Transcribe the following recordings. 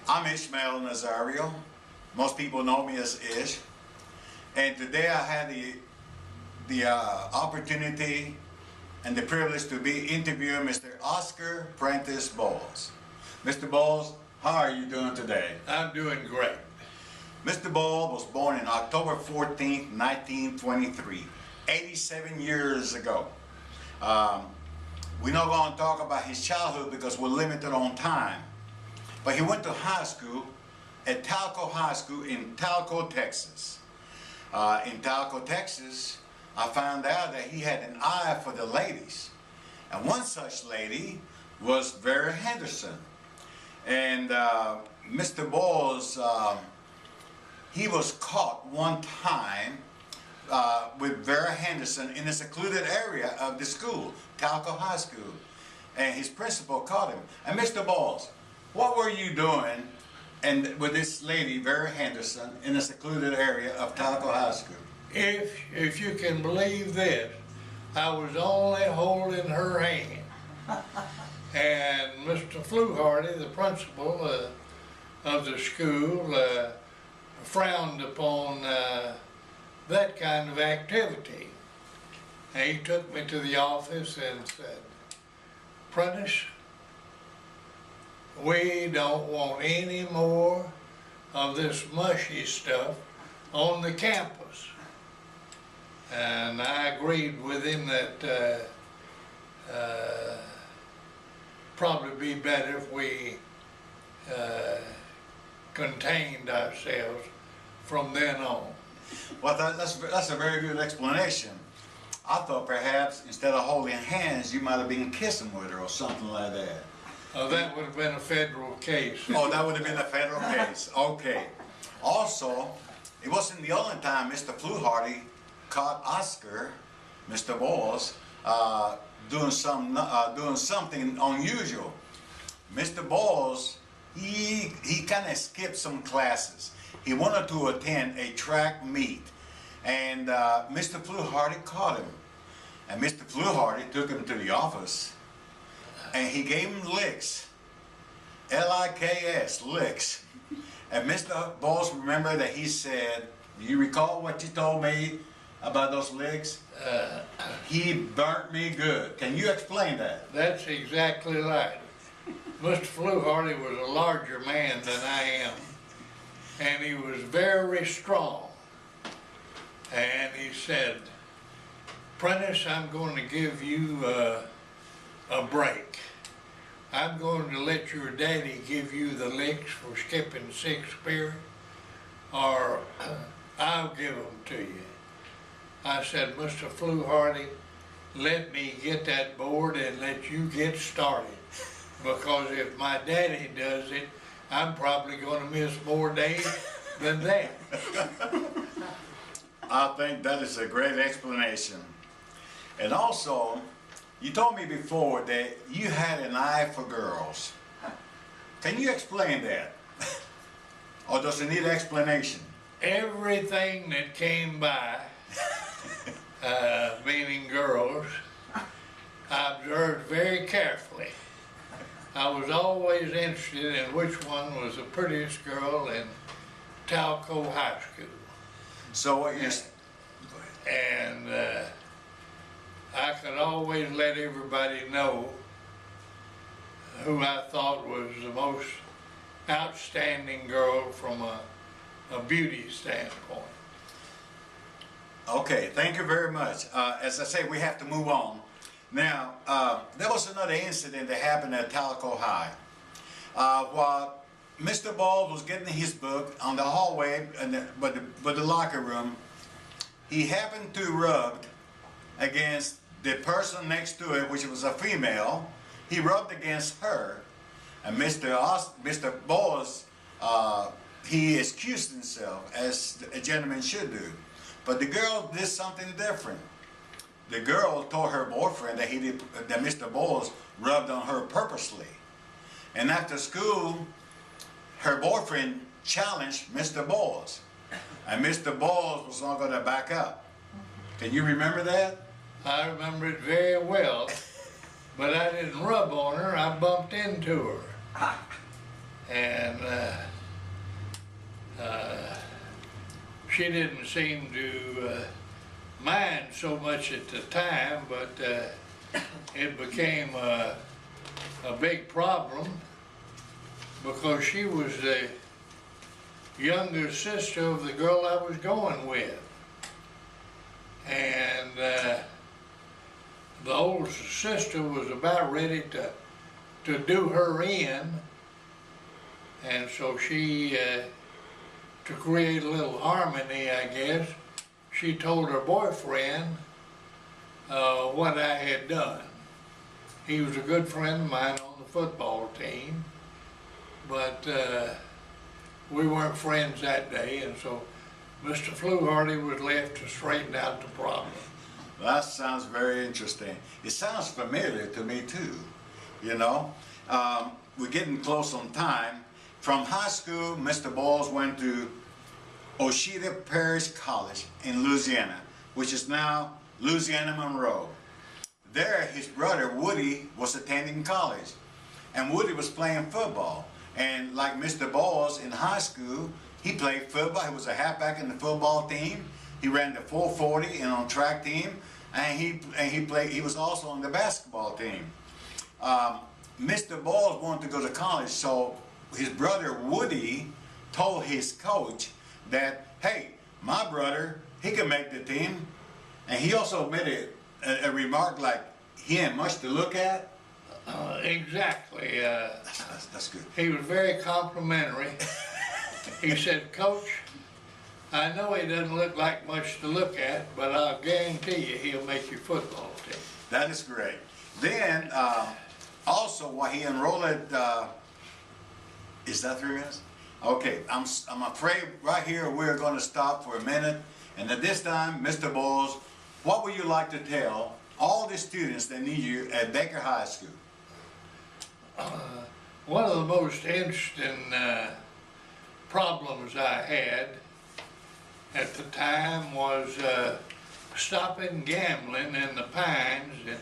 I'm Ishmael Nazario. Most people know me as Ish. And today I had the opportunity and the privilege to be interviewing Mr. Oscar Prentice Boyles. Mr. Boyles, how are you doing today? I'm doing great. Mr. Boyles was born in October 14th, 1923, 87 years ago. We're not going to talk about his childhood because we're limited on time. But he went to high school at Talco High School in Talco, Texas. In Talco, Texas, I found out that he had an eye for the ladies. And one such lady was Vera Henderson. And Mr. Boyles, he was caught one time with Vera Henderson in a secluded area of the school, Talco High School. And his principal caught him. And Mr. Boyles, what were you doing with this lady, Vera Henderson, in a secluded area of Talco High School? If you can believe this, I was only holding her hand. And Mr. Fluharty, the principal of the school, frowned upon that kind of activity. And he took me to the office and said, "Prentice, we don't want any more of this mushy stuff on the campus." And I agreed with him that probably be better if we contained ourselves from then on. Well, that's a very good explanation. I thought perhaps instead of holding hands, you might have been kissing with her or something like that. That would have been a federal case. Oh, that would have been a federal case. Okay. Also, it wasn't the only time Mr. Fluharty caught Oscar, Mr. Boyles, doing something unusual. Mr. Boyles, he kind of skipped some classes. He wanted to attend a track meet, and Mr. Fluharty caught him. And Mr. Fluharty took him to the office, and he gave him licks, L-I-K-S, licks. And Mr. Boyles remembered that he said, do you recall what you told me about those licks? He burnt me good. Can you explain that? That's exactly right. Mr. Fluharty was a larger man than I am, and he was very strong. And he said, "Prentice, I'm going to give you a break. I'm going to let your daddy give you the licks for skipping sixth period, or I'll give them to you." I said, "Mr. Fluharty, let me get that board and let you get started. Because if my daddy does it, I'm probably going to miss more days than that." I think that is a great explanation. And also, you told me before that you had an eye for girls. Can you explain that? Or does it need explanation? Everything that came by, meaning girls, I observed very carefully. I was always interested in which one was the prettiest girl in Talco High School. So what you... And I could always let everybody know who I thought was the most outstanding girl from a beauty standpoint. Okay, thank you very much. As I say, we have to move on. Now, there was another incident that happened at Talco High. While Mr. Boyles was getting his book on the hallway by the locker room, he happened to rub against the person next to it, which was a female. He rubbed against her, and Mr. Boyles, he excused himself, as a gentleman should do. But the girl did something different. The girl told her boyfriend that that Mr. Boyles rubbed on her purposely. And after school, her boyfriend challenged Mr. Boyles. And Mr. Boyles was not going to back up. Can you remember that? I remember it very well, but I didn't rub on her, I bumped into her. And she didn't seem to mind so much at the time, but it became a big problem because she was the younger sister of the girl I was going with. And the older sister was about ready to do her in, and so she, to create a little harmony, I guess, she told her boyfriend what I had done. He was a good friend of mine on the football team, but we weren't friends that day, and so Mr. Fluharty was left to straighten out the problem. That sounds very interesting. It sounds familiar to me too, you know. We're getting close on time. From high school, Mr. Boyles went to Osheta Parish College in Louisiana, which is now Louisiana Monroe. There, his brother Woody was attending college, and Woody was playing football. And like Mr. Boyles in high school, he played football. He was a halfback in the football team. He ran the 440 and on track team, and he was also on the basketball team. Mr. Boyles wanted to go to college, so his brother Woody told his coach that, hey, my brother, he can make the team. And he also made a remark like, he ain't much to look at. Exactly. That's good. He was very complimentary. He said, Coach, I know he doesn't look like much to look at, but I'll guarantee you he'll make your football team. That is great. Then, also, while he enrolled at, is that 3 minutes? Okay, I'm afraid right here we're going to stop for a minute. And at this time, Mr. Boyles, what would you like to tell all the students that need you at Baker High School? One of the most interesting problems I had at the time was stopping gambling in the Pines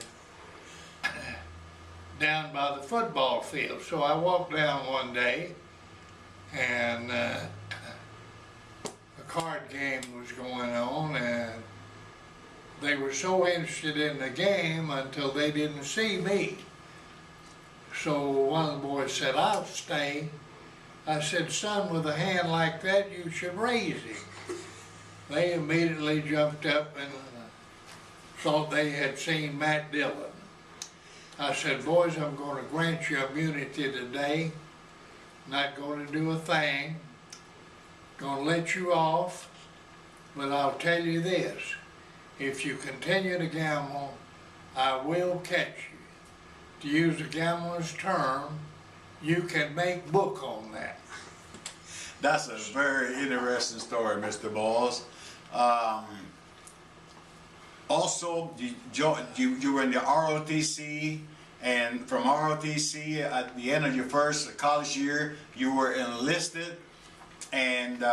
down by the football field. So I walked down one day, and a card game was going on, and they were so interested in the game until they didn't see me. So one of the boys said, I'll stay. I said, son, with a hand like that, you should raise him. They immediately jumped up and thought they had seen Matt Dillon. I said, boys, I'm going to grant you immunity today. Not going to do a thing. Going to let you off. But I'll tell you this. If you continue to gamble, I will catch you. To use a gambler's term, you can make book on that. That's a very interesting story, Mr. Boyles. Also, you were in the ROTC, and from ROTC, at the end of your first college year, you were enlisted, and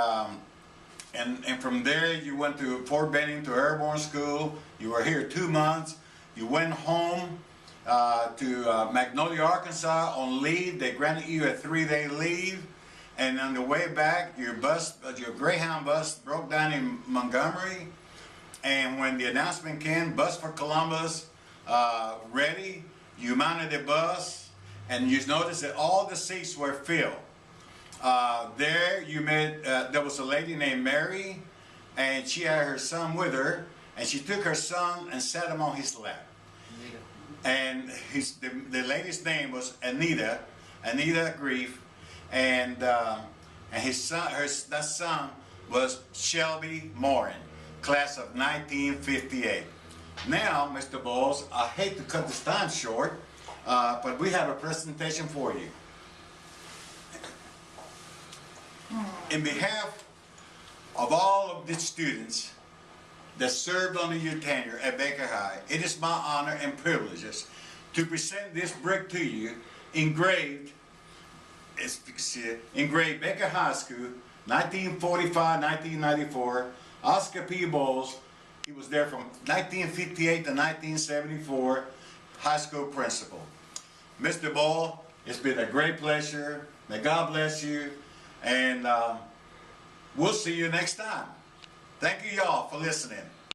from there you went to Fort Benning to Airborne School. You were here 2 months. You went home to Magnolia, Arkansas on leave. They granted you a 3-day leave. And on the way back, your Greyhound bus broke down in Montgomery. And when the announcement came, bus for Columbus, ready, you mounted the bus, and you noticed that all the seats were filled. There you met, there was a lady named Mary, and she had her son with her, and she took her son and sat him on his lap. And the lady's name was Anita Grief, and his son, that son was Shelby Morin, class of 1958. Now, Mr. Boyles, I hate to cut this time short, but we have a presentation for you. In behalf of all of the students that served under your tenure at Baker High, it is my honor and privilege to present this brick to you, engraved Baker High School, 1945-1994, Oscar P. Boyles. He was there from 1958 to 1974, high school principal. Mr. Boyles, it's been a great pleasure. May God bless you, and we'll see you next time. Thank you y'all for listening.